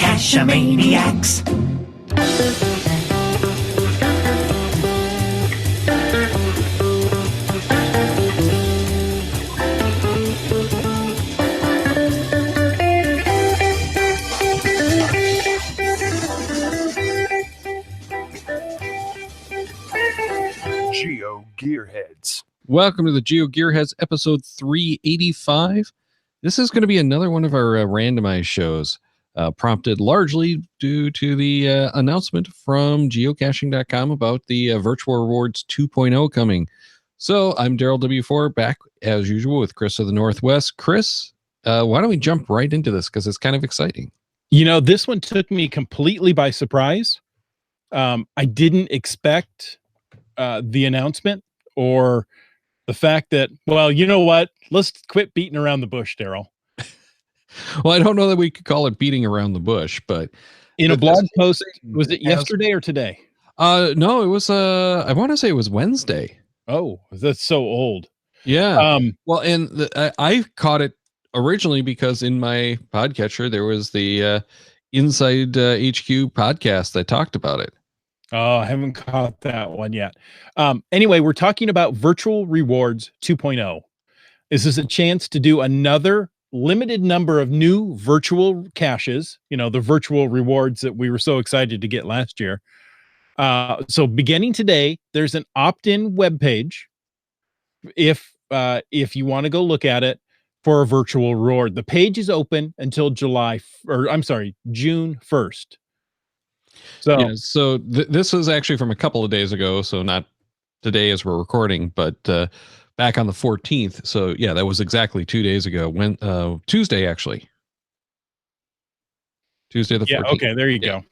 Geocachamaniacs. Geo Gearheads. Welcome to the Geo Gearheads episode 385. This is going to be another one of our randomized shows, prompted largely due to the announcement from geocaching.com about the Virtual Rewards 2.0 coming. So I'm Daryl W4, back as usual with Chris of the Northwest. Chris, why don't we jump right into this, because it's kind of exciting. You know, this one took me completely by surprise. I didn't expect the announcement or the fact that, well, you know what? Let's quit beating around the bush, Daryl. Well, I don't know that we could call it beating around the bush, but in a blog post, was it yesterday or today? No, it was I want to say it was Wednesday. Oh, that's so old. Yeah. Well, and I caught it originally because in my podcatcher there was the Inside HQ podcast that talked about it. Oh, I haven't caught that one yet. Anyway, we're talking about Virtual Rewards 2.0. This is a chance to do another limited number of new virtual caches, you know, the virtual rewards that we were so excited to get last year. So beginning today, there's an opt-in webpage if you want to go look at it for a virtual reward. The page is open until June 1st. So, yeah, so this was actually from a couple of days ago, so not today as we're recording, but back on the 14th. So yeah, that was exactly 2 days ago. When Tuesday, actually. Tuesday the 14th. Yeah, okay, there you go.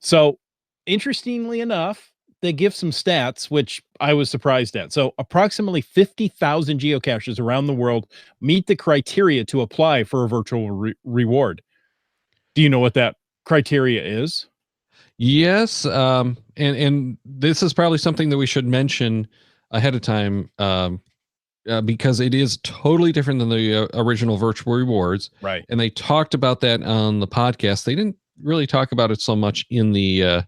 So interestingly enough, they give some stats, which I was surprised at. So approximately 50,000 geocaches around the world meet the criteria to apply for a virtual reward. Do you know what that criteria is? Yes, and this is probably something that we should mention ahead of time, because it is totally different than the original virtual rewards. Right. And they talked about that on the podcast. They didn't really talk about it so much in the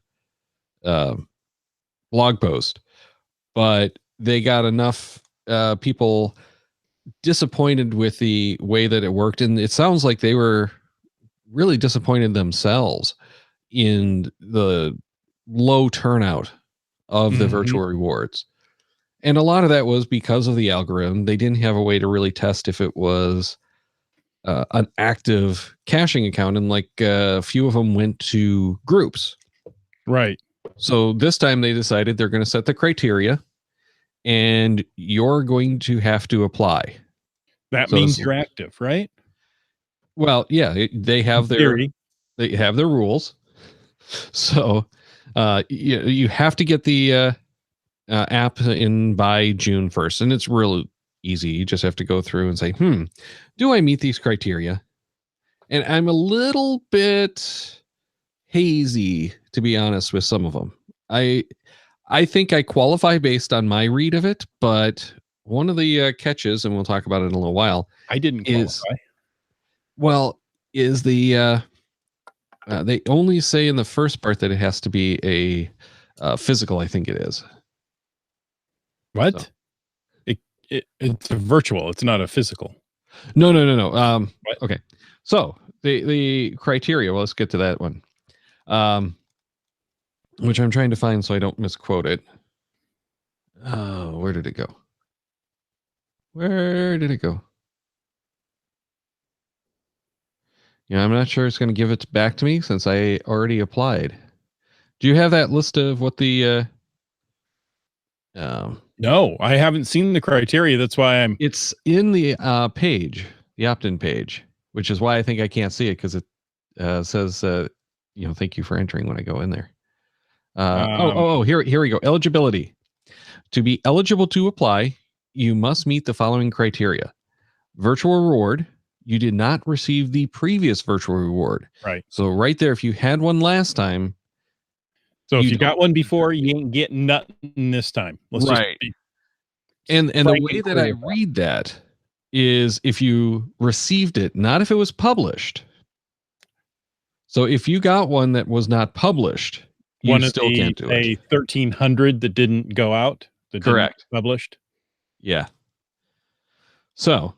blog post, but they got enough people disappointed with the way that it worked. And it sounds like they were really disappointed themselves in the low turnout of the virtual rewards. And a lot of that was because of the algorithm. They didn't have a way to really test if it was an active caching account. And like a few of them went to groups. Right. So this time they decided they're going to set the criteria and you're going to have to apply. That means you're active, right? Well, yeah, they have their rules. So you have to get the app in by June 1st, and it's real easy. You just have to go through and say, do I meet these criteria? And I'm a little bit hazy, to be honest, with some of them. I think I qualify based on my read of it, but one of the catches, and we'll talk about it in a little while, I didn't qualify. Is the they only say in the first part that it has to be a physical. I think it is. What? So. It's a virtual. It's not a physical. No. Okay. So the criteria. Well, let's get to that one. Which I'm trying to find so I don't misquote it. Oh, where did it go? Yeah, I'm not sure it's going to give it back to me since I already applied. Do you have that list of what the... No, I haven't seen the criteria. That's why It's in the page, the opt-in page, which is why I think I can't see it, because it says, thank you for entering when I go in there. Here we go. Eligibility. To be eligible to apply, you must meet the following criteria. Virtual reward. You did not receive the previous virtual reward. Right. So right there, if you had one last time. So if you got one before, you ain't getting nothing this time. Right. And the way that I read that is if you received it, not if it was published. So if you got one that was not published, you still can't do it. A 1300 that didn't go out, that Correct. didn't published. Yeah. So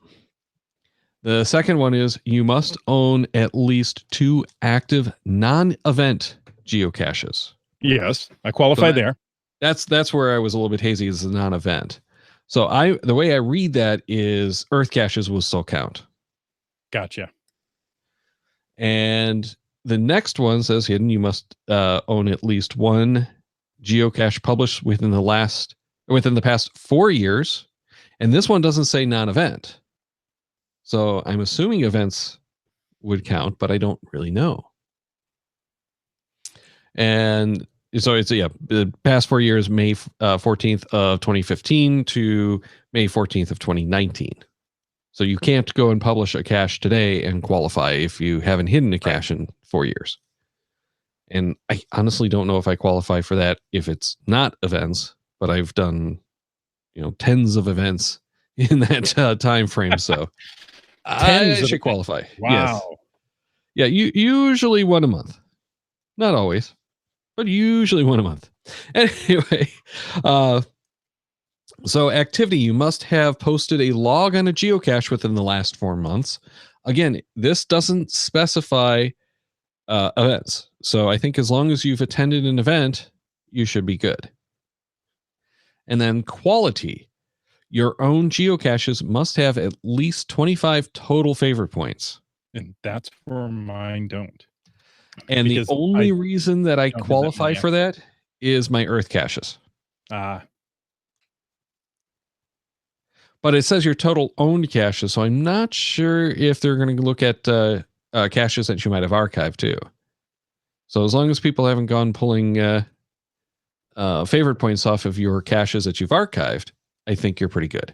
the second one is you must own at least 2 active non-event geocaches. Yes, I qualify there. That's where I was a little bit hazy as a non-event. So the way I read that is Earth caches will still count. Gotcha. And the next one says hidden, you must own at least 1 geocache published within the past 4 years. And this one doesn't say non-event. So I'm assuming events would count, but I don't really know. And so it's the past 4 years, May 14th of 2015 to May 14th of 2019. So you can't go and publish a cache today and qualify if you haven't hidden a cache in 4 years. And I honestly don't know if I qualify for that if it's not events, but I've done, tens of events in that time frame. So I should qualify. Wow. Yes. Yeah, usually 1 a month. Not always, but usually 1 a month. Anyway, so activity, you must have posted a log on a geocache within the last 4 months. Again, this doesn't specify events. So I think as long as you've attended an event, you should be good. And then quality, your own geocaches must have at least 25 total favorite points. And that's where mine don't. And the only reason that I qualify for that is my Earth caches. But it says your total owned caches, so I'm not sure if they're going to look at caches that you might have archived too. So as long as people haven't gone pulling favorite points off of your caches that you've archived, I think you're pretty good.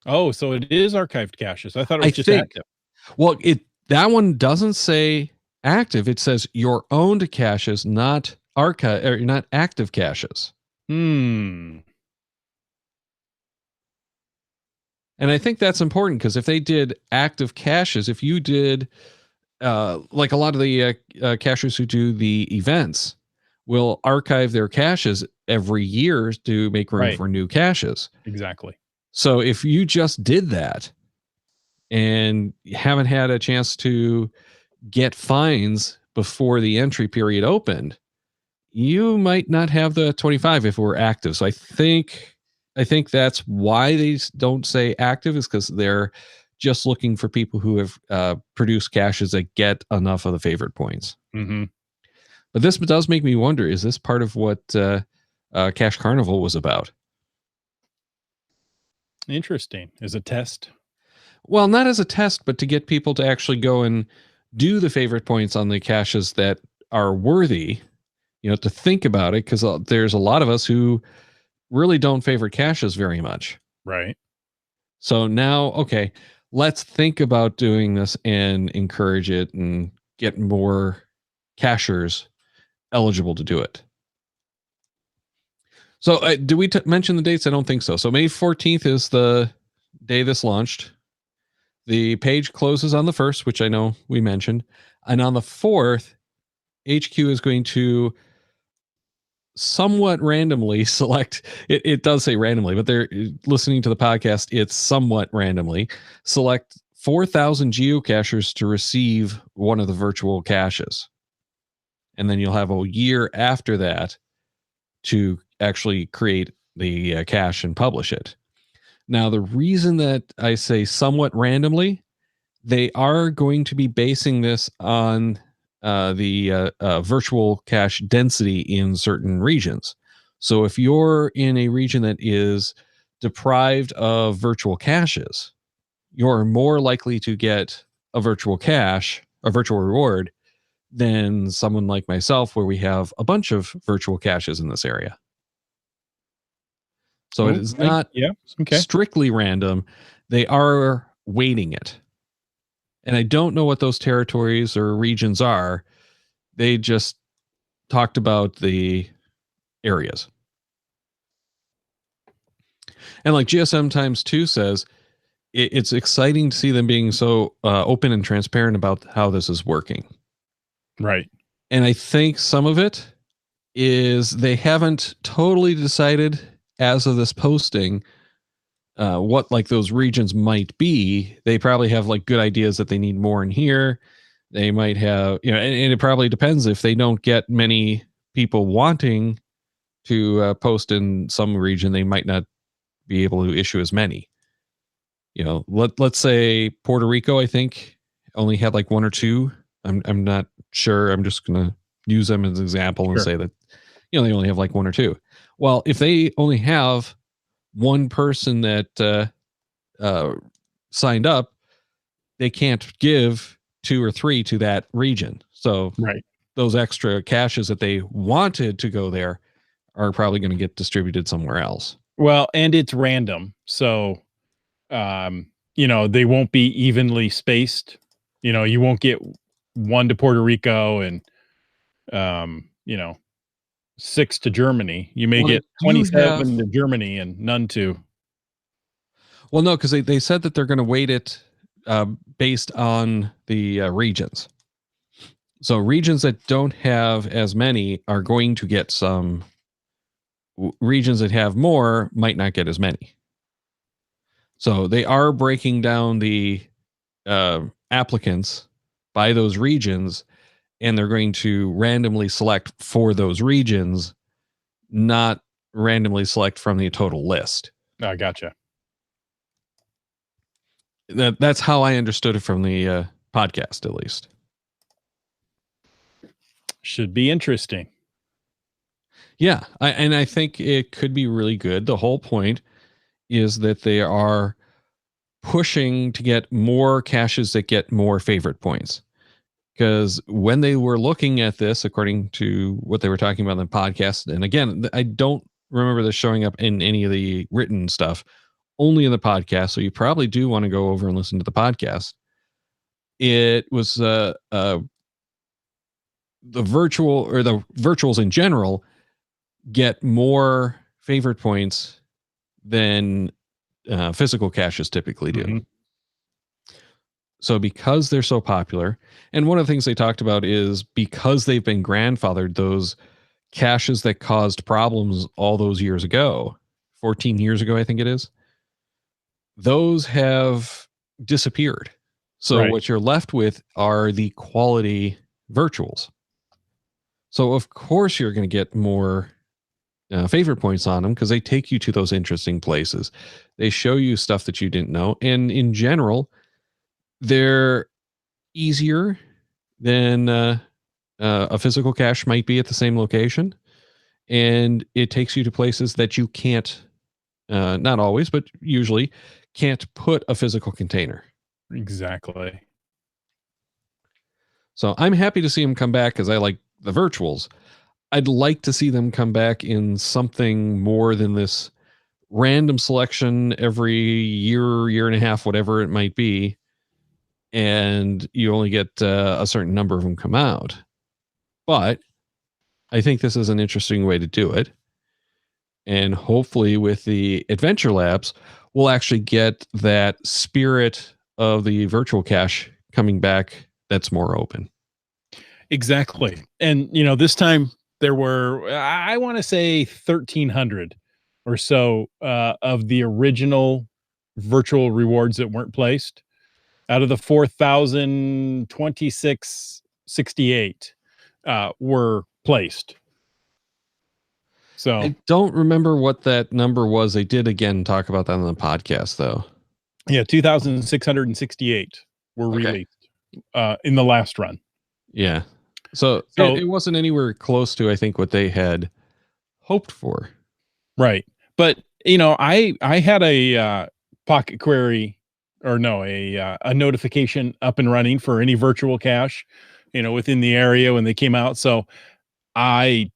Oh, so it is archived caches. I thought it was just active. Well, that one doesn't say active. It says your owned caches, not archive or not active caches. And I think that's important because if they did active caches, if you did like a lot of the cachers who do the events will archive their caches every year to make room for new caches. Exactly. So if you just did that and haven't had a chance to get fines before the entry period opened, you might not have the 25 if it were active. So I think that's why they don't say active, is because they're just looking for people who have produced caches that get enough of the favorite points. Mm-hmm. But this does make me wonder, is this part of what Cache Carnival was about? Interesting. As a test? Well, not as a test, but to get people to actually go and do the favorite points on the caches that are worthy, to think about it, because there's a lot of us who really don't favorite caches very much. Right. So now, okay, let's think about doing this and encourage it and get more cachers eligible to do it. So did we mention the dates? I don't think so. So May 14th is the day this launched. The page closes on the 1st, which I know we mentioned. And on the 4th, HQ is going to somewhat randomly select, it does say randomly, but they're listening to the podcast, it's somewhat randomly, select 4,000 geocachers to receive one of the virtual caches. And then you'll have a year after that to actually create the cache and publish it. Now, the reason that I say somewhat randomly, they are going to be basing this on the virtual cache density in certain regions. So if you're in a region that is deprived of virtual caches, you're more likely to get a virtual cache, a virtual reward, than someone like myself, where we have a bunch of virtual caches in this area. So it is not strictly random. They are weighting it. And I don't know what those territories or regions are. They just talked about the areas. And like GSM times 2 says, it's exciting to see them being so open and transparent about how this is working. Right. And I think some of it is they haven't totally decided as of this posting what like those regions might be. They probably have like good ideas that they need more in here. They might have, and it probably depends if they don't get many people wanting to post in some region, they might not be able to issue as many. Let's say Puerto Rico, I think, only had like one or two. I'm not sure. I'm just gonna use them as an example and say that they only have like one or two. Well, if they only have one person that signed up, they can't give 2 or 3 to that region. So those extra caches that they wanted to go there are probably going to get distributed somewhere else. Well, and it's random. So, they won't be evenly spaced. You won't get 1 to Puerto Rico and, 6 to Germany. You may get 27 to Germany and none to. Well, no, because they said that they're going to weight it based on the regions. So regions that don't have as many are going to get some. Regions that have more might not get as many. So they are breaking down the applicants by those regions, and they're going to randomly select for those regions, not randomly select from the total list. I gotcha. That's how I understood it from the podcast, at least. Should be interesting. Yeah, I think it could be really good. The whole point is that they are pushing to get more caches that get more favorite points. Because when they were looking at this, according to what they were talking about in the podcast, and again, I don't remember this showing up in any of the written stuff, only in the podcast. So you probably do want to go over and listen to the podcast. It was the virtual or the virtuals in general get more favorite points than physical caches typically do. Mm-hmm. So because they're so popular, and one of the things they talked about is because they've been grandfathered, those caches that caused problems all those years ago, 14 years ago, I think it is, those have disappeared. So what you're left with are the quality virtuals. So of course you're going to get more favorite points on them because they take you to those interesting places. They show you stuff that you didn't know. And in general, they're easier than a physical cache might be at the same location. And it takes you to places that you can't, not always, but usually can't put a physical container. Exactly. So I'm happy to see them come back because I like the virtuals. I'd like to see them come back in something more than this random selection every year and a half, whatever it might be. And you only get a certain number of them come out. But I think this is an interesting way to do it. And hopefully with the Adventure Labs, we'll actually get that spirit of the virtual cache coming back that's more open. Exactly. And, this time there were, I want to say 1,300 or so of the original virtual rewards that weren't placed. Out of the 4,026.68 were placed. So I don't remember what that number was. They did again talk about that on the podcast, though. Yeah, 2,668 were released in the last run. Yeah. So it wasn't anywhere close to, I think, what they had hoped for. Right. But, I had a pocket query or no, a notification up and running for any virtual cache, within the area when they came out. So I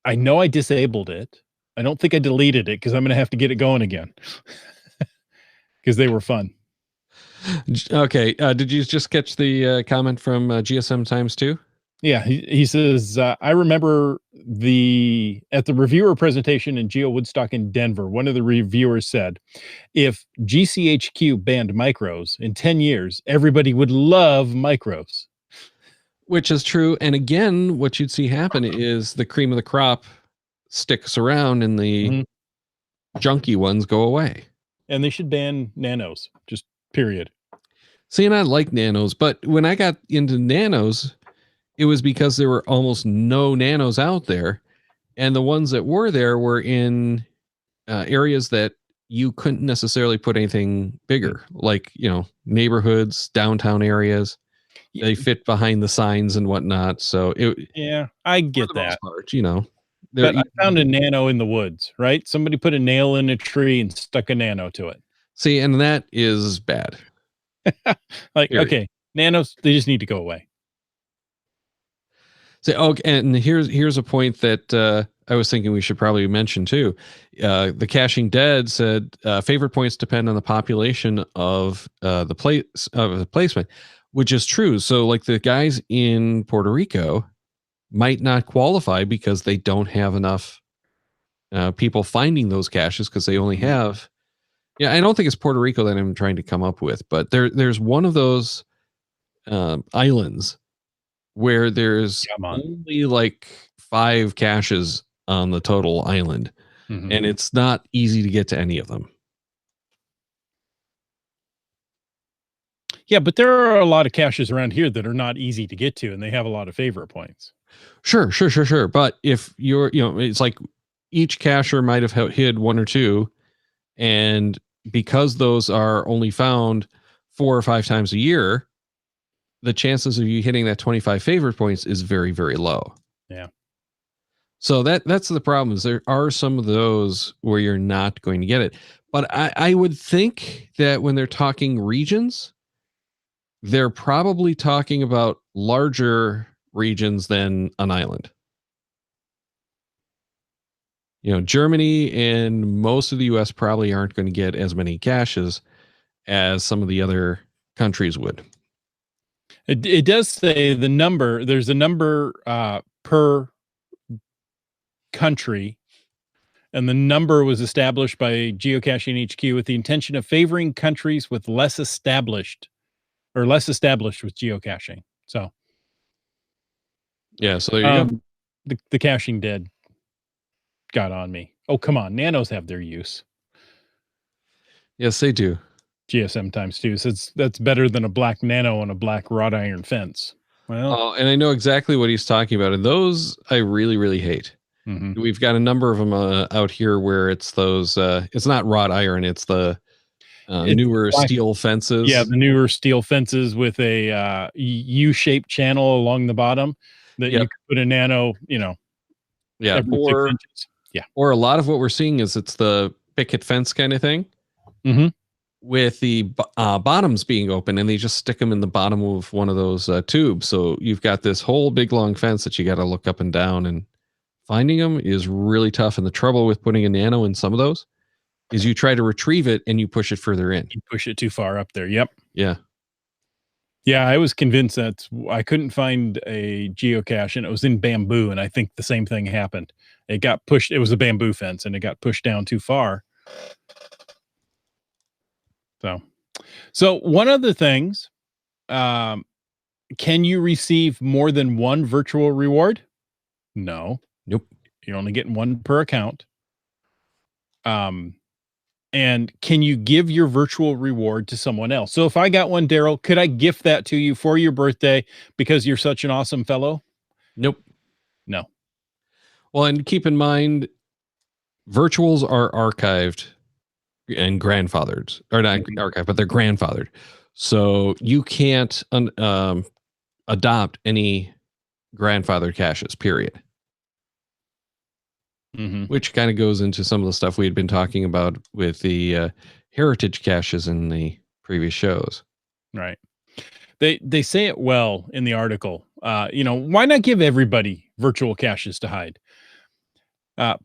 know I disabled it. I don't think I deleted it because I'm going to have to get it going again because they were fun. Okay. Did you just catch the comment from GSM Times 2? Yeah, he says, I remember at the reviewer presentation in Geo Woodstock in Denver, one of the reviewers said, if GCHQ banned micros in 10 years, everybody would love micros. Which is true. And again, what you'd see happen is the cream of the crop sticks around and the junky ones go away. And they should ban nanos, just period. See, and I like nanos, but when I got into nanos, it was because there were almost no nanos out there. And the ones that were there were in areas that you couldn't necessarily put anything bigger, like, neighborhoods, downtown areas. They fit behind the signs and whatnot. So I get that. Part, but I found a nano in the woods, right? Somebody put a nail in a tree and stuck a nano to it. See, and that is bad. Okay, nanos, they just need to go away. So, okay, and here's a point that I was thinking we should probably mention too. The Caching Dead said favorite points depend on the population of the place of the placement, which is true. So, like the guys in Puerto Rico might not qualify because they don't have enough people finding those caches because they only have. Yeah, I don't think it's Puerto Rico that I'm trying to come up with, but there's one of those islands where there's only like 5 caches on the total island, and it's not easy to get to any of them. Yeah, but there are a lot of caches around here that are not easy to get to, and they have a lot of favorite points. Sure. But if you're, it's like each cacher might have hid 1 or 2, and because those are only found 4 or 5 times a year, the chances of you hitting that 25 favorite points is very, very low. Yeah. So that's the problem, is there are some of those where you're not going to get it. But I would think that when they're talking regions, they're probably talking about larger regions than an island. Germany and most of the US probably aren't going to get as many caches as some of the other countries would. It does say there's a number per country, and the number was established by Geocaching HQ with the intention of favoring countries with less established with geocaching. So yeah, so there you go. The Caching Dead got on me. Oh, come on. Nanos have their use. Yes, they do. GSM times 2 says that's better than a black nano on a black wrought iron fence. Well, and I know exactly what he's talking about. And those I really, really hate. We've got a number of them out here where it's those, it's not wrought iron. It's the newer steel fences. Yeah. The newer steel fences with a U-shaped channel along the bottom that you can put a nano, Yeah. every 6 inches. Yeah. Or a lot of what we're seeing is it's the picket fence kind of thing. With the bottoms being open, and they just stick them in the bottom of one of those tubes. So you've got this whole big long fence that you got to look up and down, and finding them is really tough. And the trouble with putting a nano in some of those is you try to retrieve it and you push it further in. You push it too far up there. Yep. Yeah. Yeah. I was convinced that I couldn't find a geocache, and it was in bamboo. And I think the same thing happened. It got pushed. It was a bamboo fence, and it got pushed down too far. So one of the things, can you receive more than 1 virtual reward? No. Nope. You're only getting 1 per account. And can you give your virtual reward to someone else? So if I got one, Daryl, could I gift that to you for your birthday because you're such an awesome fellow? Nope. No. Well, and keep in mind, virtuals are archived and grandfathered, or not archived, but they're grandfathered. So you can't adopt any grandfathered caches, period. Which kind of goes into some of the stuff we had been talking about with the heritage caches in the previous shows. Right. They say it well in the article. Why not give everybody virtual caches to hide?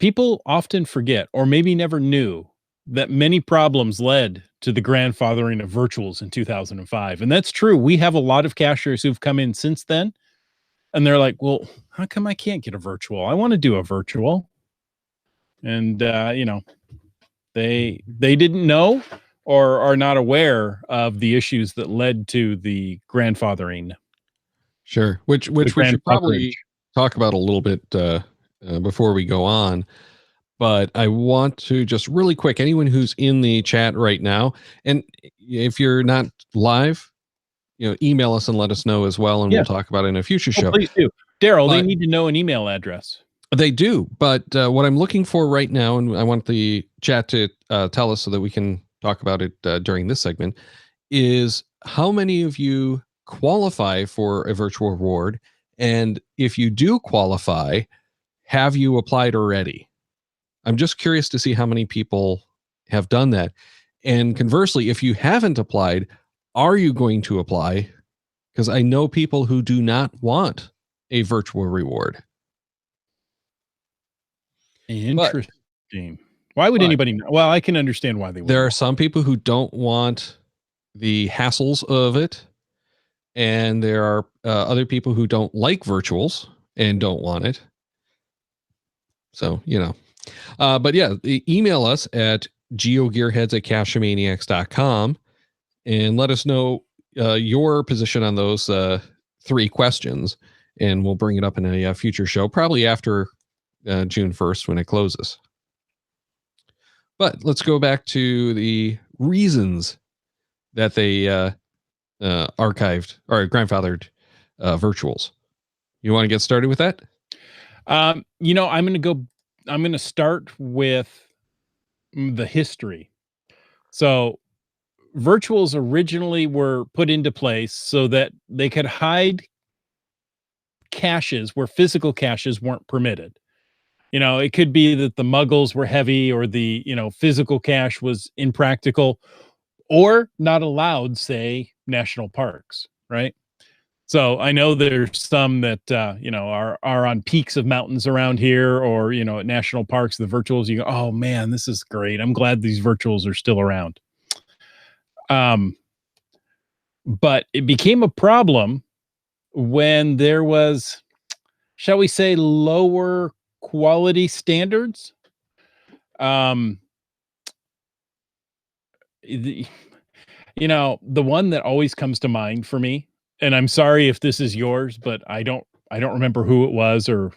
People often forget, or maybe never knew, that many problems led to the grandfathering of virtuals in 2005. And that's true. We have a lot of cachers who've come in since then And they're like, well, how come I can't get a virtual? I want to do a virtual. And, they didn't know or are not aware of the issues that led to the grandfathering. Sure. Which we should probably talk about a little bit before we go on. But I want to just really quick, anyone who's in the chat right now, and if you're not live, email us and let us know as well, and we'll talk about it in a future show. Please do. Daryl, they need to know an email address. They do, but what I'm looking for right now, and I want the chat to tell us so that we can talk about it during this segment, is how many of you qualify for a virtual reward? And if you do qualify, have you applied already? I'm just curious to see how many people have done that. And conversely, if you haven't applied, are you going to apply? Because I know people who do not want a virtual reward. Interesting. Why would anybody know? Well, I can understand why they would. There are some people who don't want the hassles of it. And there are other people who don't like virtuals and don't want it. So, but yeah, email us at geogearheads@cashmaniacs.com and let us know your position on those 3 questions, and we'll bring it up in a future show, probably after June 1st when it closes. But let's go back to the reasons that they archived or grandfathered virtuals. You want to get started with that? I'm going to start with the history. So virtuals originally were put into place so that they could hide caches where physical caches weren't permitted. It could be that the muggles were heavy, or the, physical cache was impractical or not allowed, say, national parks, right? So I know there's some that, are on peaks of mountains around here, or, at national parks, the virtuals, you go, oh man, this is great. I'm glad these virtuals are still around. But it became a problem when there was, shall we say, lower quality standards. The one that always comes to mind for me, and I'm sorry if this is yours, but I don't remember who it was or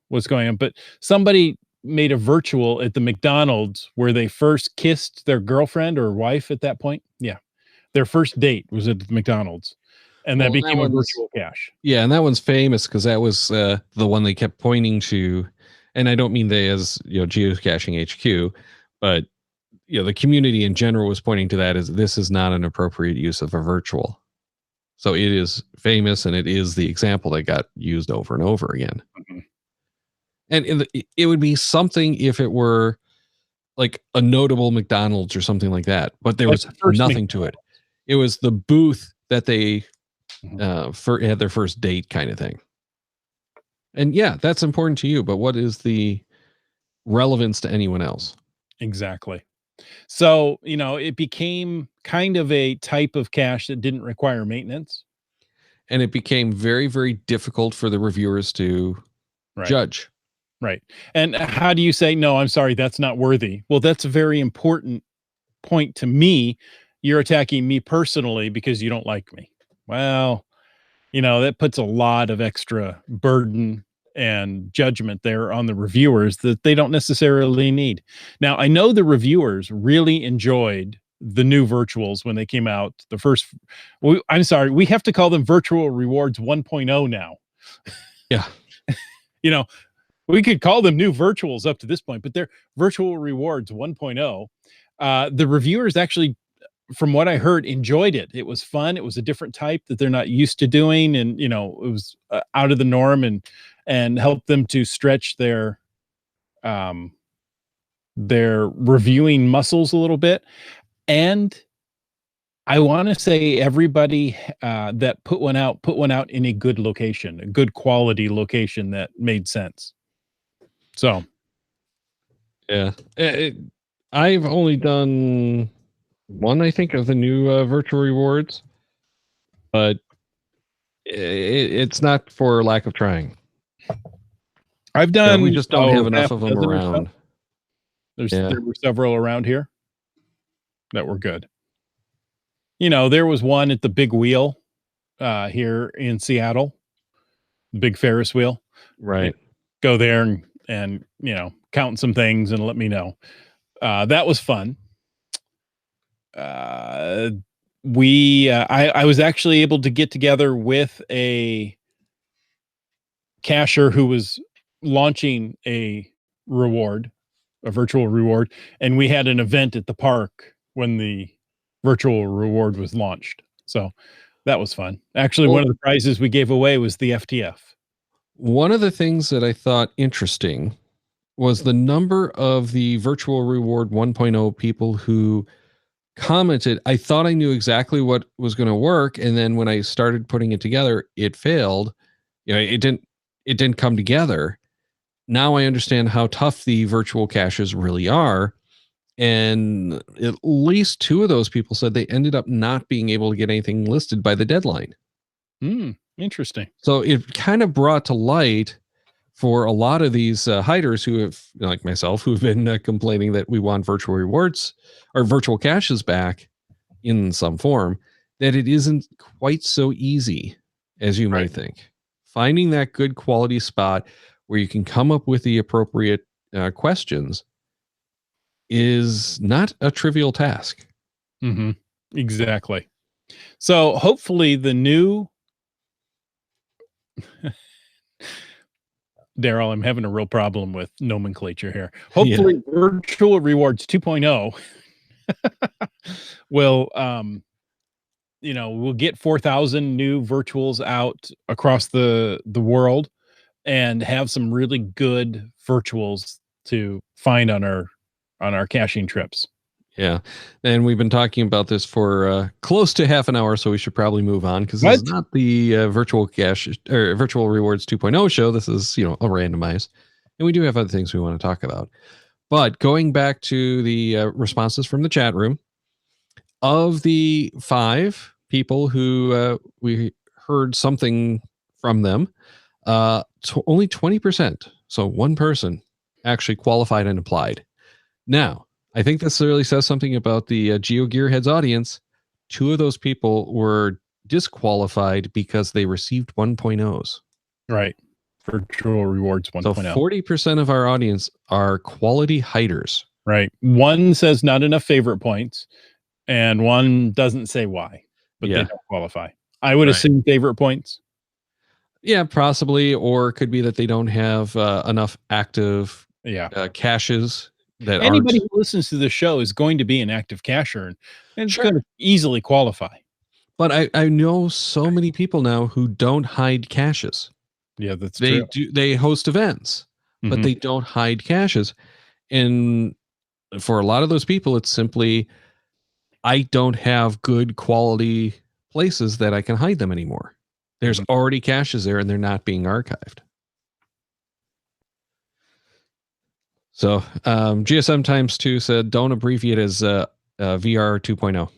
what's going on, but somebody made a virtual at the McDonald's where they first kissed their girlfriend or wife at that point. Yeah. Their first date was at the McDonald's, and that became a virtual cache. Yeah. And that one's famous because that was the one they kept pointing to. And I don't mean they as, geocaching HQ, but the community in general was pointing to that as this is not an appropriate use of a virtual. So it is famous, and it is the example that got used over and over again. Mm-hmm. And it would be something if it were like a notable McDonald's or something like that, but there was nothing to it. It was the booth that they had their first date kind of thing. And yeah, that's important to you, but what is the relevance to anyone else? Exactly. So, it became kind of a type of cache that didn't require maintenance. And it became very, very difficult for the reviewers to judge. Right. And how do you say, no, I'm sorry, that's not worthy? Well, that's a very important point to me. You're attacking me personally because you don't like me. Well, that puts a lot of extra burden and judgment there on the reviewers that they don't necessarily need. Now, I know the reviewers really enjoyed the new virtuals when they came out. The first, I'm sorry, we have to call them virtual rewards 1.0 now. Yeah. We could call them new virtuals up to this point, but they're virtual rewards 1.0. The reviewers actually, from what I heard, enjoyed it. It was fun. It was a different type that they're not used to doing. And, it was out of the norm and helped them to stretch their reviewing muscles a little bit. And I want to say everybody that put one out in a good location, a good quality location that made sense. So, yeah, I've only done one, I think, of the new virtual rewards, but It's not for lack of trying. I've done. We just don't have enough of them around. There were several around here that were good. There was one at the Big Wheel here in Seattle, the big Ferris wheel. Right. Go there and count some things and let me know. That was fun. I was actually able to get together with a cashier who was launching a virtual reward, and we had an event at the park when the virtual reward was launched. So that was fun. Actually, one of the prizes we gave away was the FTF. One of the things that I thought interesting was the number of the virtual reward 1.0 people who commented, I thought I knew exactly what was going to work. And then when I started putting it together, it failed. It didn't come together. Now I understand how tough the virtual caches really are. And at least 2 of those people said they ended up not being able to get anything listed by the deadline. Interesting. So it kind of brought to light for a lot of these hiders who have, like myself, who've been complaining that we want virtual rewards or virtual caches back in some form, that it isn't quite so easy as you might think. Finding that good quality spot where you can come up with the appropriate questions is not a trivial task. Exactly. So hopefully the new Daryl, I'm having a real problem with nomenclature here. Hopefully Virtual Rewards 2.0 will we'll get 4,000 new virtuals out across the world and have some really good virtuals to find on our caching trips. Yeah. And we've been talking about this for close to half an hour, so we should probably move on because this is not the virtual cache or virtual rewards 2.0 show. This is, a randomize. And we do have other things we want to talk about. But going back to the responses from the chat room, of the 5 people who we heard something from them, only 20%, so one person, actually qualified and applied. Now, I think this really says something about the GeoGearheads audience. 2 of those people were disqualified because they received 1.0s. Right. Virtual rewards 1.0. So 40% of our audience are quality hiders. Right. One says not enough favorite points, and one doesn't say why, but they don't qualify. I would assume favorite points. Yeah, possibly. Or it could be that they don't have enough active caches. That anybody who listens to the show is going to be an active cacher and it's going to easily qualify. But I know so many people now who don't hide caches. Yeah, that's true. They host events, but they don't hide caches. And for a lot of those people, it's simply, I don't have good quality places that I can hide them anymore. There's already caches there and they're not being archived. So GSM times 2 said, don't abbreviate as VR 2.0.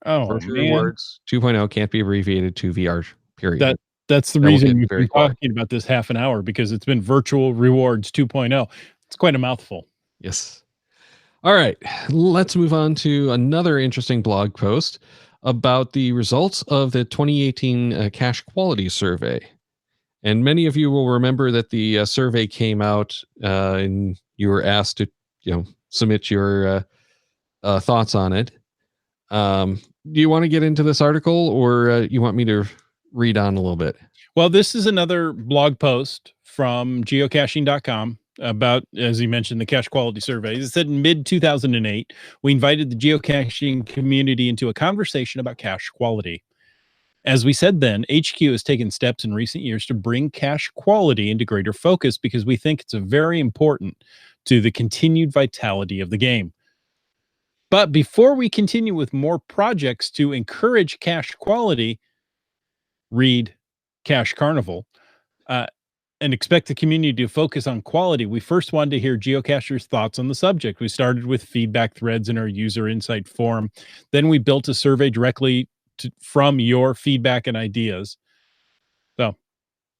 Oh, Virtual rewards 2.0 can't be abbreviated to VR, period. That's the reason we've been talking about this half an hour, because it's been Virtual Rewards 2.0. It's quite a mouthful. Yes. All right. Let's move on to another interesting blog post about the results of the 2018 cache quality survey. And many of you will remember that the survey came out and you were asked to, submit your thoughts on it. Do you want to get into this article, or you want me to read on a little bit? Well, this is another blog post from geocaching.com about, as you mentioned, the cache quality survey. It said in mid-2008, we invited the geocaching community into a conversation about cache quality. As we said then, HQ has taken steps in recent years to bring cache quality into greater focus because we think it's very important to the continued vitality of the game. But before we continue with more projects to encourage cache quality, read Cache Carnival, and expect the community to focus on quality, we first wanted to hear geocachers' thoughts on the subject. We started with feedback threads in our user insight forum. Then we built a survey directly from your feedback and ideas. So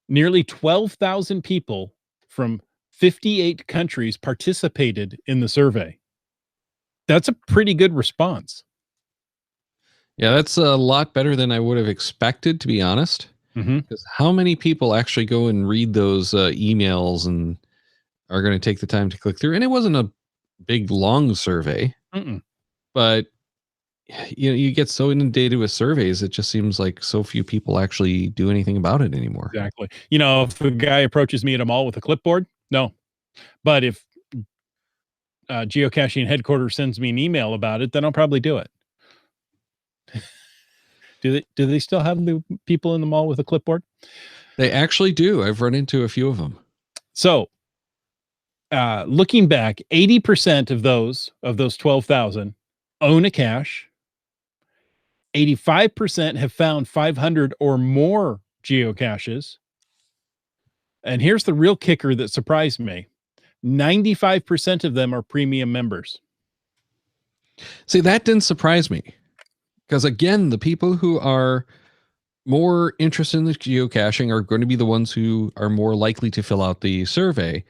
nearly 12,000 people from 58 countries participated in the survey. That's a pretty good response. Yeah, that's a lot better than I would have expected, to be honest. Because how many people actually go and read those emails and are going to take the time to click through? And it wasn't a big, long survey, but you get so inundated with surveys, it just seems like so few people actually do anything about it anymore. Exactly. If a guy approaches me at a mall with a clipboard, no. But if geocaching headquarters sends me an email about it, then I'll probably do it. Do they still have the people in the mall with a clipboard? They actually do. I've run into a few of them. So, looking back, 80% of those 12,000 own a cache. 85% have found 500 or more geocaches. And here's the real kicker that surprised me. 95% of them are premium members. See, that didn't surprise me. Because again, the people who are more interested in the geocaching are going to be the ones who are more likely to fill out the survey.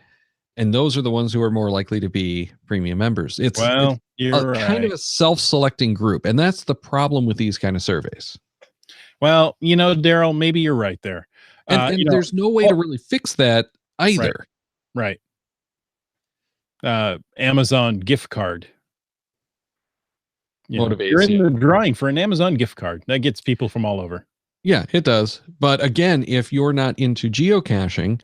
And those are the ones who are more likely to be premium members. It's kind of a self-selecting group. And that's the problem with these kind of surveys. Well, Daryl, maybe you're right there. And there's no way to really fix that either. Right. Amazon gift card. You're in the drawing for an Amazon gift card. That gets people from all over. Yeah, it does. But again, if you're not into geocaching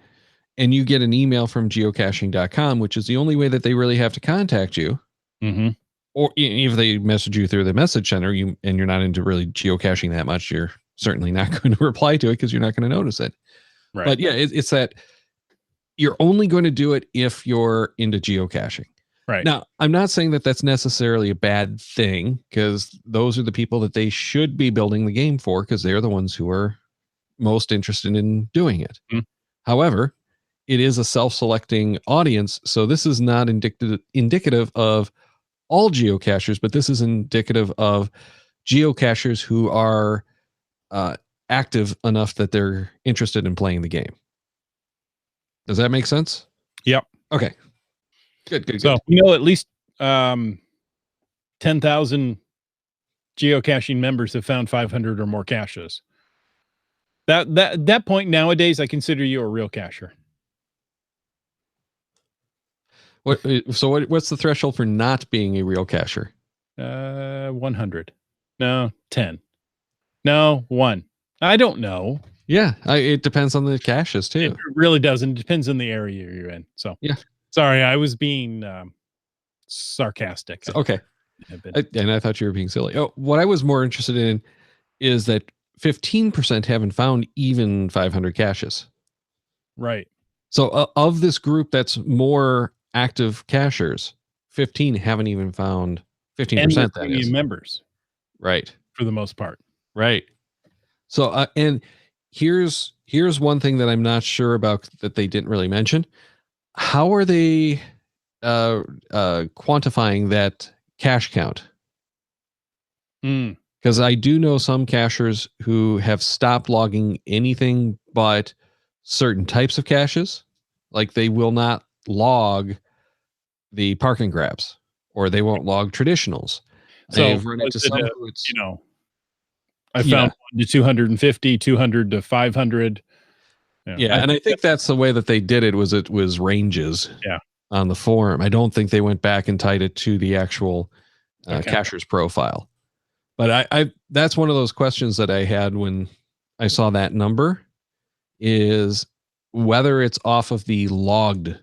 and you get an email from geocaching.com, which is the only way that they really have to contact you, or if they message you through the message center, and you're not into really geocaching that much, you're certainly not going to reply to it because you're not going to notice it. Right. But yeah, it's that you're only going to do it if you're into geocaching. Right. Now, I'm not saying that that's necessarily a bad thing, because those are the people that they should be building the game for, because they're the ones who are most interested in doing it. However, it is a self-selecting audience, so this is not indicative of all geocachers, but this is indicative of geocachers who are active enough that they're interested in playing the game. Does that make sense? Yep. Okay. Good. So, at least 10,000 geocaching members have found 500 or more caches. That point nowadays, I consider you a real cacher. What's the threshold for not being a real cacher? 100. No, 10. No, 1. I don't know. Yeah, it depends on the caches too. It really doesn't. It depends on the area you're in. So yeah. Sorry, I was being sarcastic. Okay. And I thought you were being silly. Oh, what I was more interested in is that 15% haven't found even 500 caches. Right. So of this group that's more active cachers, 15 haven't even found 15%. That is members. Right. For the most part. Right. So, and here's one thing that I'm not sure about that they didn't really mention. How are they quantifying that cache count? Because I do know some cachers who have stopped logging anything but certain types of caches. Like they will not log the park and grabs, or they won't log traditionals. So I've run into some who it's, I found 1 to 250, 200 to 500. Yeah, and I think that's the way that they did it was ranges on the forum. I don't think they went back and tied it to the actual cacher's profile. But I that's one of those questions that I had when I saw that number, is whether it's off of the logged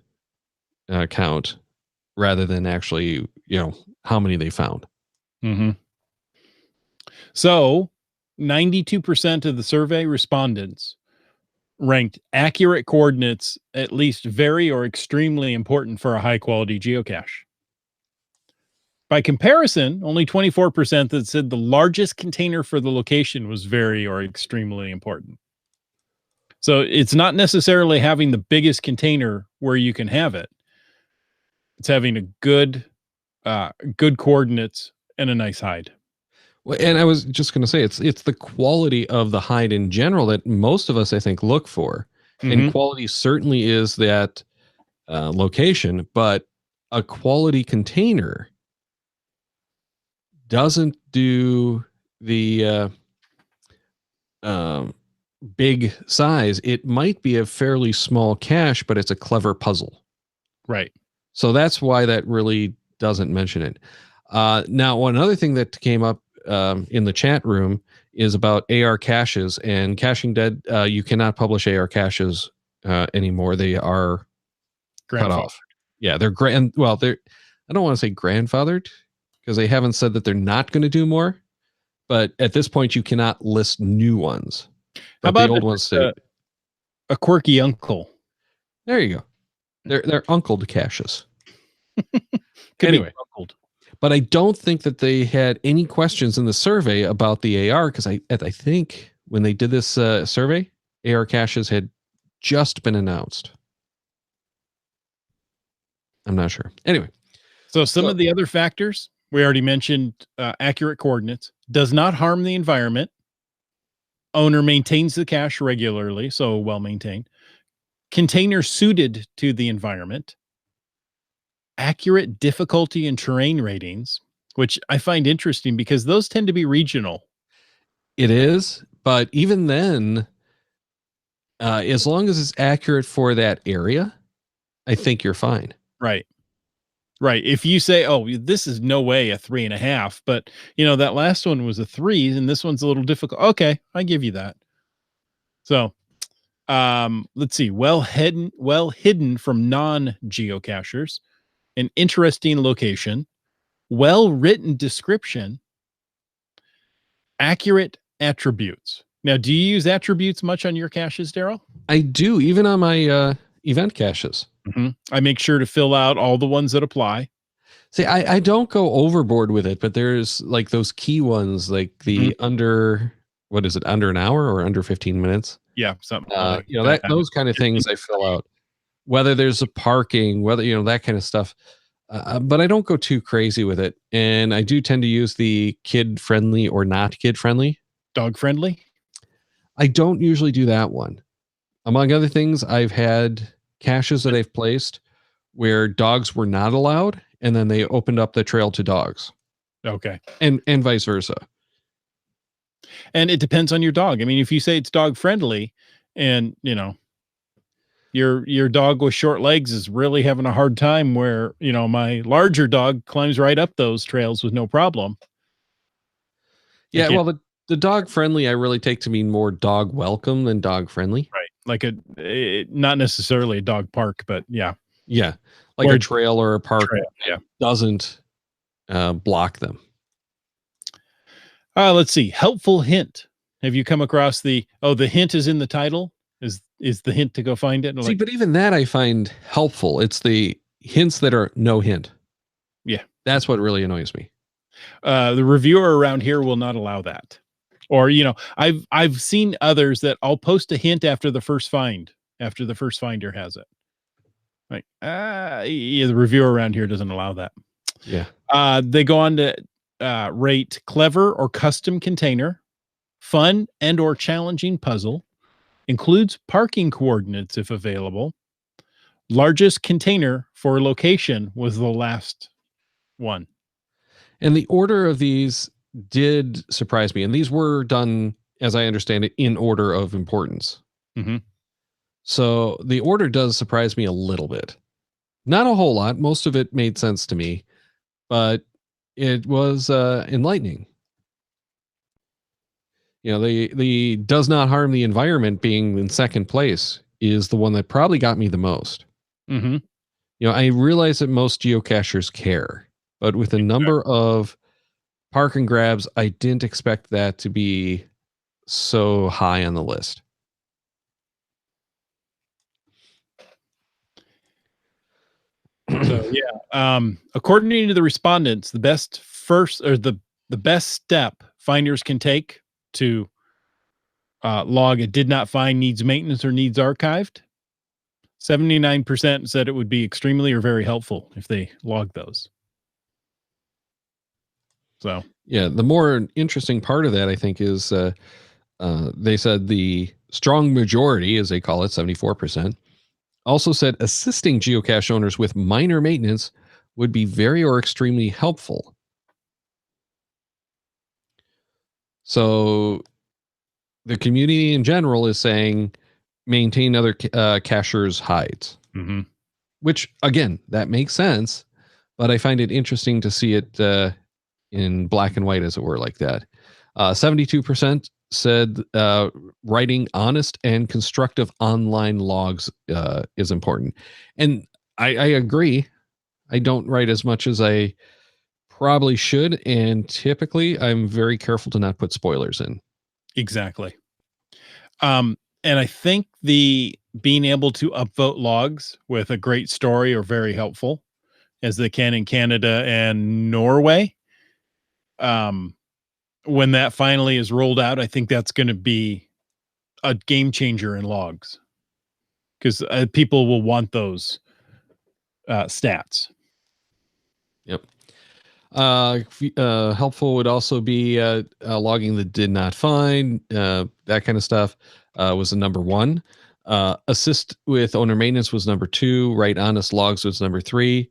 count rather than actually, how many they found. So 92% of the survey respondents ranked accurate coordinates at least very or extremely important for a high quality geocache. By comparison, only 24% that said the largest container for the location was very or extremely important. So it's not necessarily having the biggest container where you can have it. It's having a good coordinates and a nice hide. Well, and I was just going to say it's the quality of the hide in general that most of us, I think, look for. And quality certainly is that location, but a quality container doesn't do the big size. It might be a fairly small cache, but it's a clever puzzle. Right. So that's why that really doesn't mention it. Now, one other thing that came up in the chat room is about AR caches and Caching Dead. You cannot publish AR caches anymore. They are cut off. Yeah, they're they're, I don't want to say grandfathered because they haven't said that they're not going to do more. But at this point, you cannot list new ones. But how about the old ones say a quirky uncle? There you go. They're uncled caches. Anyway, but I don't think that they had any questions in the survey about the AR because I think when they did this survey, AR caches had just been announced. I'm not sure. Anyway, so some of the other factors we already mentioned: accurate coordinates, does not harm the environment, owner maintains the cache regularly, so well maintained, container suited to the environment, accurate difficulty and terrain ratings, which I find interesting because those tend to be regional. It is, but even then, as long as it's accurate for that area, I think you're fine. Right. Right. If you say, oh, this is no way a 3.5, but that last one was a 3 and this one's a little difficult. Okay. I give you that. So, let's see. Well hidden from non-geocachers, an interesting location, well-written description, accurate attributes. Now, do you use attributes much on your caches, Daryl? I do, even on my event caches. I make sure to fill out all the ones that apply. See, I don't go overboard with it, but there's like those key ones, like the under an hour or under 15 minutes? Yeah, something. Those kind of things I fill out. Whether there's a parking, whether that kind of stuff. But I don't go too crazy with it, and I do tend to use the kid friendly or not kid friendly. Dog friendly. I don't usually do that one. Among other things, I've had caches that I've placed where dogs were not allowed, and then they opened up the trail to dogs. Okay. And vice versa. And it depends on your dog. I mean, if you say it's dog friendly and, your dog with short legs is really having a hard time where, my larger dog climbs right up those trails with no problem. Yeah, well, the dog friendly I really take to mean more dog welcome than dog friendly. Right. Like not necessarily a dog park, but yeah. Yeah. Like a trail or a park doesn't block them. Let's see. Helpful hint. Have you come across the hint is in the title? Is the hint to go find it? See, but even that I find helpful. It's the hints that are no hint. Yeah. That's what really annoys me. The reviewer around here will not allow that. Or, I've seen others that I'll post a hint after the first finder has it. Like, the reviewer around here doesn't allow that. Yeah. They go on to rate clever or custom container, fun and or challenging puzzle, includes parking coordinates if available. Largest container for location was the last one. And the order of these did surprise me. And these were done, as I understand it, in order of importance. So the order does surprise me a little bit. Not a whole lot. Most of it made sense to me, but it was enlightening. The does not harm the environment being in second place is the one that probably got me the most. I realize that most geocachers care, but with a number of park and grabs, I didn't expect that to be so high on the list. So according to the respondents, the best step finders can take to log a did not find, needs maintenance, or needs archived, 79% said it would be extremely or very helpful if they log those. So Yeah, the more interesting part of that, I think, is they said the strong majority, as they call it, 74%, also said assisting geocache owners with minor maintenance would be very or extremely helpful. So the community in general is saying maintain other cachers' hides, which, again, that makes sense, but I find it interesting to see it in black and white, as it were, like that. 72% said writing honest and constructive online logs is important. And I agree. I don't write as much as I probably should. And typically I'm very careful to not put spoilers in. Exactly. And I think the being able to upvote logs with a great story are very helpful, as they can in Canada and Norway. When that finally is rolled out, I think that's going to be a game changer in logs, because people will want those stats. Yep. Helpful would also be logging the did not find, that kind of stuff was the number 1. Assist with owner maintenance was number 2. Write honest logs was number 3.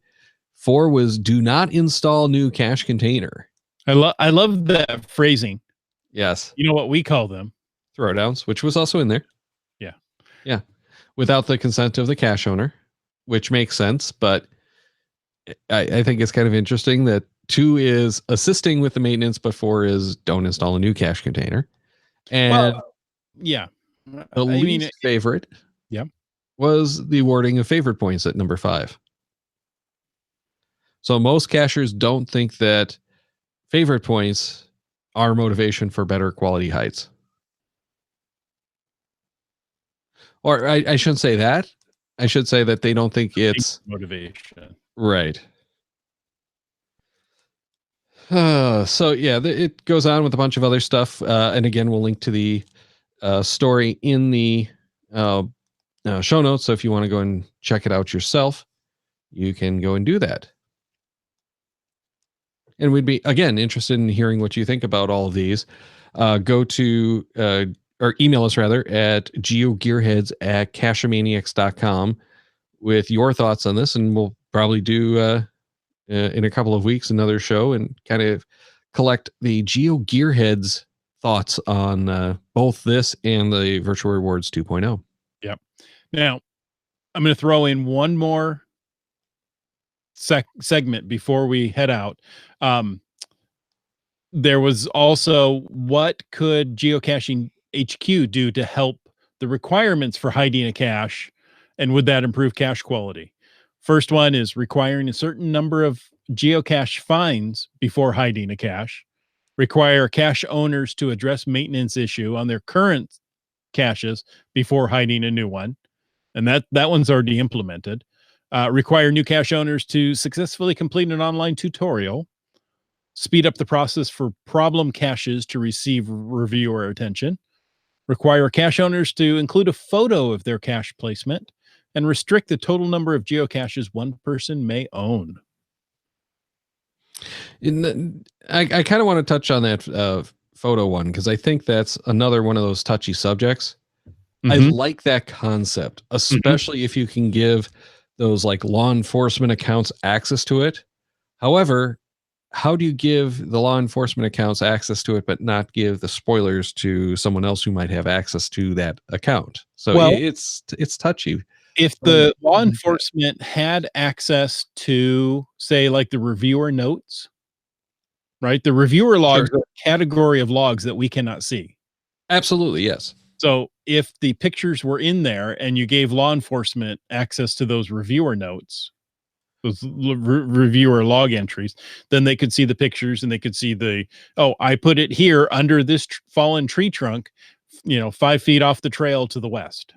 4 was do not install new cache container. I love that phrasing. Yes. You know what we call them? Throwdowns, which was also in there. Yeah. Yeah. Without the consent of the cache owner, which makes sense, but I think it's kind of interesting that 2 is assisting with the maintenance, but 4 is don't install a new cache container. And yeah, the least favorite was the awarding of favorite points at number 5. So most cachers don't think that favorite points are motivation for better quality heights. Or I shouldn't say that. I should say that they don't think it's motivation. Right. So yeah, it goes on with a bunch of other stuff. And again, we'll link to the story in the show notes. So if you want to go and check it out yourself, you can go and do that. And we'd be, again, interested in hearing what you think about all of these. Go to, or email us rather, at geogearheads@cacheamaniacs.com with your thoughts on this. And we'll probably do in a couple of weeks another show and kind of collect the GeoGearheads thoughts on both this and the Virtual Rewards 2.0. Yep. Now, I'm going to throw in one more segment before we head out. There was also, what could Geocaching HQ do to help the requirements for hiding a cache, and would that improve cache quality? First one is requiring a certain number of geocache finds before hiding a cache. Require cache owners to address maintenance issue on their current caches before hiding a new one. And that one's already implemented. Require new cache owners to successfully complete an online tutorial. Speed up the process for problem caches to receive reviewer attention. Require cache owners to include a photo of their cache placement, and restrict the total number of geocaches one person may own. I kind of want to touch on that photo one, because I think that's another one of those touchy subjects. I like that concept, especially if you can give those like law enforcement accounts access to it. However, how do you give the law enforcement accounts access to it, but not give the spoilers to someone else who might have access to that account? So it's touchy. If the law enforcement had access to, say, like the reviewer notes, right? The reviewer logs are a category of logs that we cannot see. Absolutely, yes. So if the pictures were in there and you gave law enforcement access to those reviewer notes, those reviewer log entries, then they could see the pictures and they could see I put it here under this fallen tree trunk, 5 feet off the trail to the west.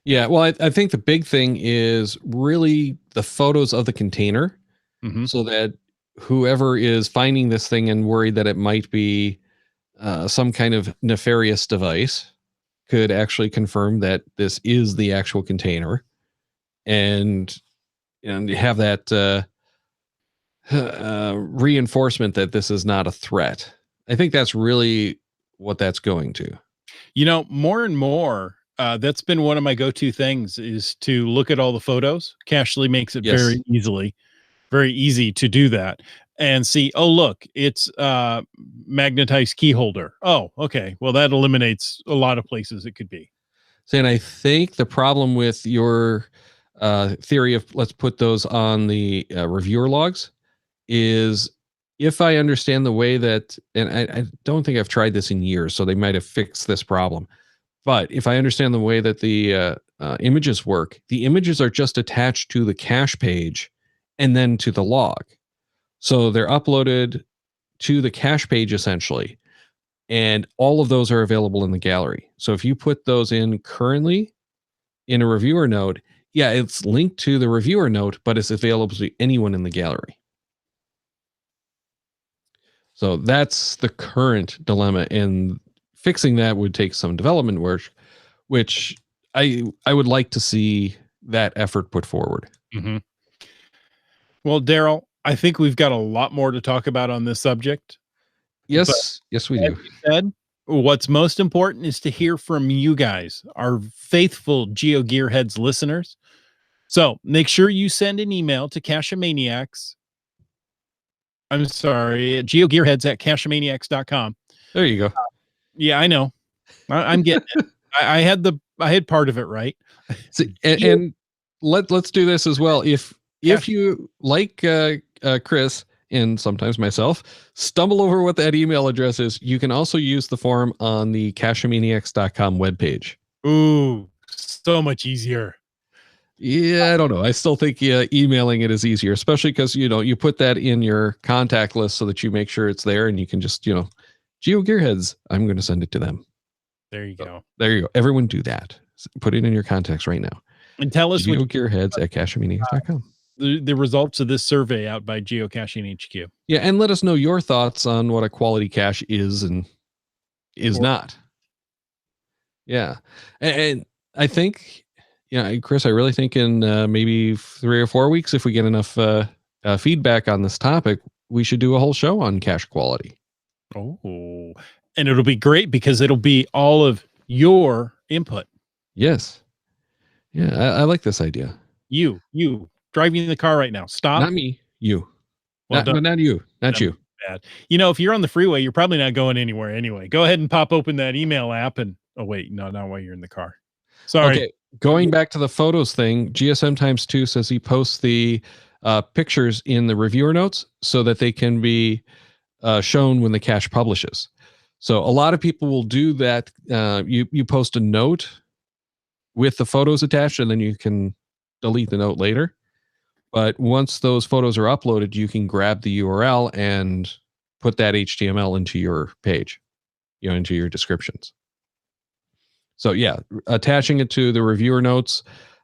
Yeah, well, I think the big thing is really the photos of the container, so that whoever is finding this thing and worried that it might be some kind of nefarious device could actually confirm that this is the actual container, and have that reinforcement that this is not a threat. I think that's really what that's going to. More and more, that's been one of my go-to things is to look at all the photos. Cachly makes it Yes. very easy to do that and see, oh, look, it's magnetized key holder. Oh, okay. Well, that eliminates a lot of places it could be. So, and I think the problem with your theory of let's put those on the reviewer logs is, if I understand the way that, and I don't think I've tried this in years, so they might have fixed this problem. But if I understand the way that the images work, the images are just attached to the cache page and then to the log. So they're uploaded to the cache page essentially. And all of those are available in the gallery. So if you put those in currently in a reviewer note, yeah, it's linked to the reviewer note, but it's available to anyone in the gallery. So that's the current dilemma, and fixing that would take some development work, which I would like to see that effort put forward. Mm-hmm. Well, Daryl, I think we've got a lot more to talk about on this subject. Yes, yes, we do. Said, what's most important is to hear from you guys, our faithful GeoGearheads listeners. So make sure you send an email to Cacheamaniacs. I'm sorry, GeoGearheads@cacheamaniacs.com. There you go. Yeah, I know. I'm getting it. I had part of it right. See, and let's do this as well. If you, like Chris and sometimes myself, stumble over what that email address is, you can also use the form on the cacheamaniacs.com webpage. Ooh, so much easier. Yeah, I don't know. I still think emailing it is easier, especially because, you put that in your contact list so that you make sure it's there, and you can just, GeoGearheads, I'm going to send it to them. There you go. There you go. Everyone do that. Put it in your contacts right now. And tell us GeoGearheads@cacheamaniacs.com. The results of this survey out by Geocaching HQ. Yeah, and let us know your thoughts on what a quality cache is and is not. Yeah. And I think, Chris, I really think in maybe 3 or 4 weeks, if we get enough feedback on this topic, we should do a whole show on cache quality. Oh, and it'll be great because it'll be all of your input. Yes. Yeah, I like this idea. You driving the car right now. Stop. Not me. You. Well, not you. Not you. Bad. If you're on the freeway, you're probably not going anywhere anyway. Go ahead and pop open that email app and wait, no, not while you're in the car. Sorry. Okay. Going back to the photos thing, GSM times 2 says he posts the pictures in the reviewer notes so that they can be shown when the cache publishes. So a lot of people will do that. You post a note with the photos attached, and then you can delete the note later. But once those photos are uploaded, you can grab the URL and put that HTML into your page, into your descriptions. So yeah, attaching it to the reviewer notes,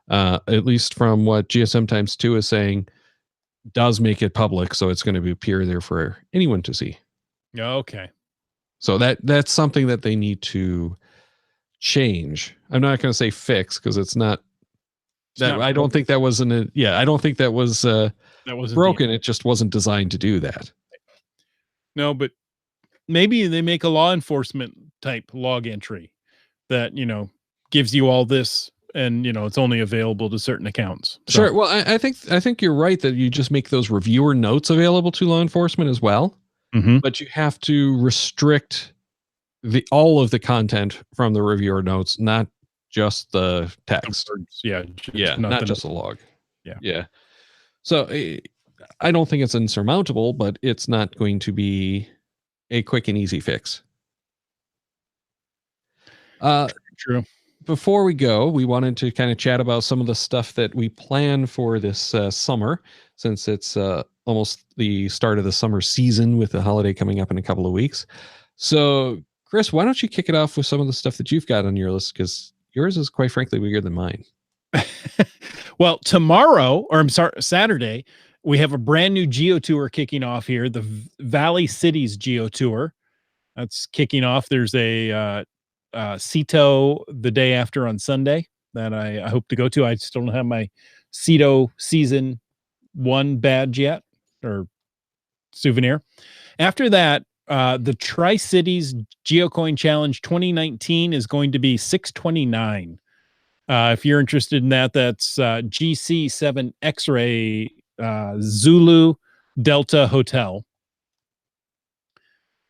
at least from what GSM times 2 is saying, does make it public. So it's going to appear there for anyone to see. Okay. So that's something that they need to change. I'm not going to say fix, because it's not. I don't think that was I don't think that was broken. It just wasn't designed to do that. No, but maybe they make a law enforcement type log entry that, gives you all this, and, it's only available to certain accounts. So. Sure. Well, I think you're right that you just make those reviewer notes available to law enforcement as well. Mm-hmm. But you have to restrict all of the content from the reviewer notes, not just the text. Yeah. Not just a log. Yeah. So I don't think it's insurmountable, but it's not going to be a quick and easy fix. True. Before we go, we wanted to kind of chat about some of the stuff that we plan for this summer, since it's almost the start of the summer season with the holiday coming up in a couple of weeks. So, Chris, why don't you kick it off with some of the stuff that you've got on your list? Because yours is, quite frankly, bigger than mine. Well, Saturday, we have a brand new Geo Tour kicking off here, the Valley Cities Geo Tour. That's kicking off. There's a CETO the day after on Sunday that I hope to go to. I still don't have my CETO season 1 badge yet, or souvenir. After that, the Tri-Cities Geocoin Challenge 2019 is going to be $629. If you're interested in that, that's GC7 X-Ray Zulu Delta Hotel.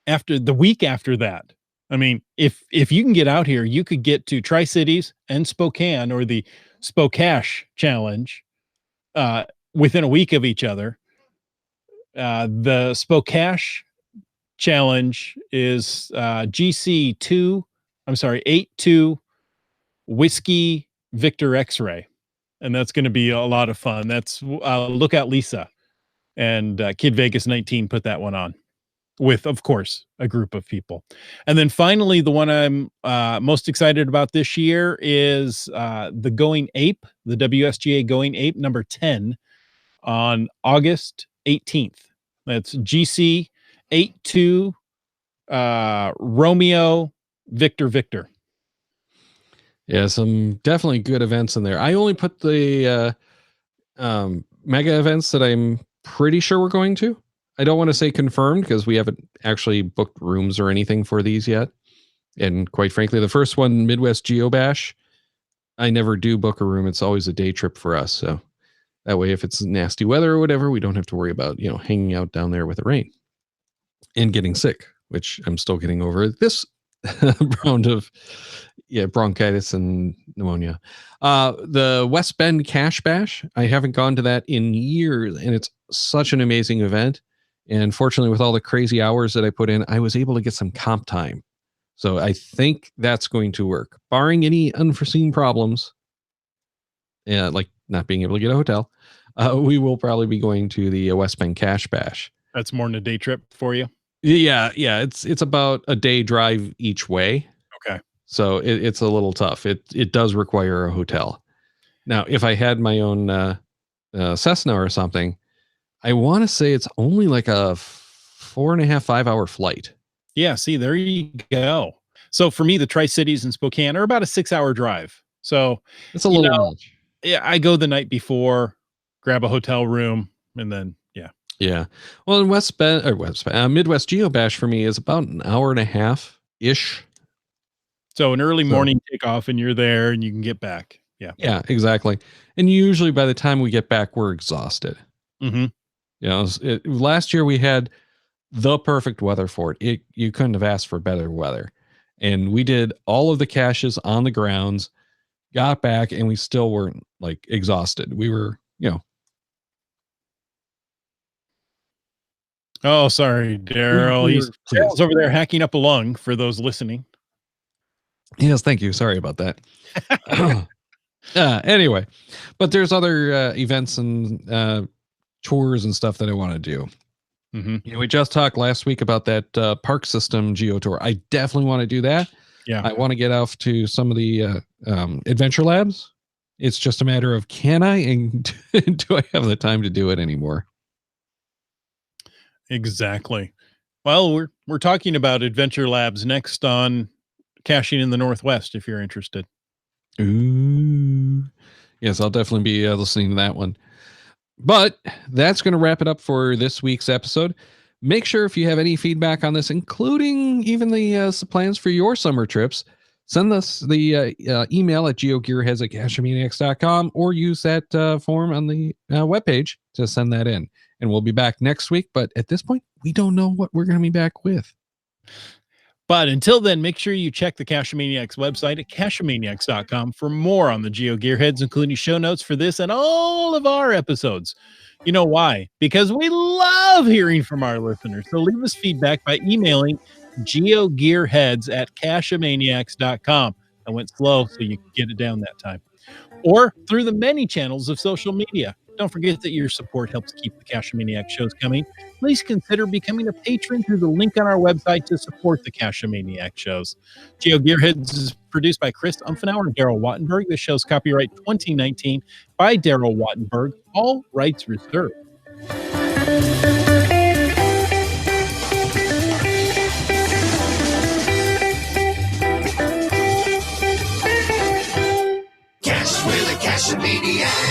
After the week after that, I mean, if you can get out here, you could get to Tri-Cities and Spokane, or the Spokash Challenge, within a week of each other. The Spokash Challenge is GC2, 82 Whiskey Victor X-Ray, and that's going to be a lot of fun. That's Lookout Lisa and Kid Vegas 19 put that one on with, of course, a group of people. And then finally, the one I'm most excited about this year is the Going Ape, the WSGA Going Ape number 10 on August 18th. That's GC 82 Romeo Victor. Yeah, some definitely good events in there. I only put the mega events that I'm pretty sure we're going to. I don't want to say confirmed because we haven't actually booked rooms or anything for these yet. And quite frankly, the first one, Midwest Geo Bash, I never do book a room. It's always a day trip for us. So that way, if it's nasty weather or whatever, we don't have to worry about, hanging out down there with the rain and getting sick, which I'm still getting over this round of bronchitis and pneumonia. The West Bend Cash Bash, I haven't gone to that in years, and it's such an amazing event. And fortunately, with all the crazy hours that I put in, I was able to get some comp time. So I think that's going to work, barring any unforeseen problems. Yeah, like not being able to get a hotel. We will probably be going to the West Bend Cash Bash. That's more than a day trip for you. Yeah. It's about a day drive each way. Okay. So it's a little tough. It does require a hotel. Now, if I had my own Cessna or something, I want to say it's only like a 4.5, 5 hour flight. Yeah. See, there you go. So for me, the Tri-Cities and Spokane are about a 6 hour drive. So it's a little much. Yeah. I go the night before, grab a hotel room, and then, yeah. Well, in Midwest Geo Bash for me is about an hour and a half ish. So an early morning takeoff, and you're there, and you can get back. Yeah. Yeah, exactly. And usually by the time we get back, we're exhausted. Mm-hmm. Last year we had the perfect weather for it. You couldn't have asked for better weather. And we did all of the caches on the grounds, got back, and we still weren't like exhausted. We were, Oh, sorry, Daryl. Daryl's over there hacking up a lung for those listening. Yes, thank you. Sorry about that. Anyway, but there's other events and tours and stuff that I want to do. Mm-hmm. We just talked last week about that park system geo tour. I definitely want to do that. Yeah, I want to get off to some of the adventure labs. It's just a matter of can I and do I have the time to do it anymore? Exactly. Well, we're talking about adventure labs next on Caching in the Northwest, if you're interested. Ooh. Yes, I'll definitely be listening to that one. But that's going to wrap it up for this week's episode. Make sure if you have any feedback on this, including even the plans for your summer trips, send us the email at geogearheads@cachemaniacs.com or use that form on the webpage to send that in. And we'll be back next week. But at this point, we don't know what we're going to be back with. But until then, make sure you check the Cachemaniacs website at cachemaniacs.com for more on the Geo Gearheads, including show notes for this and all of our episodes. You know why? Because we love hearing from our listeners. So leave us feedback by emailing geogearheads@cachemaniacs.com. I went slow, so you can get it down that time. Or through the many channels of social media. Don't forget that your support helps keep the Cachemaniac shows coming. Please consider becoming a patron through the link on our website to support the Cachemaniac shows. Geo Gearheads is produced by Chris Umfenauer and Daryl Wattenberg. This show's copyright 2019 by Daryl Wattenberg. All rights reserved. Cash with a Cachemaniac.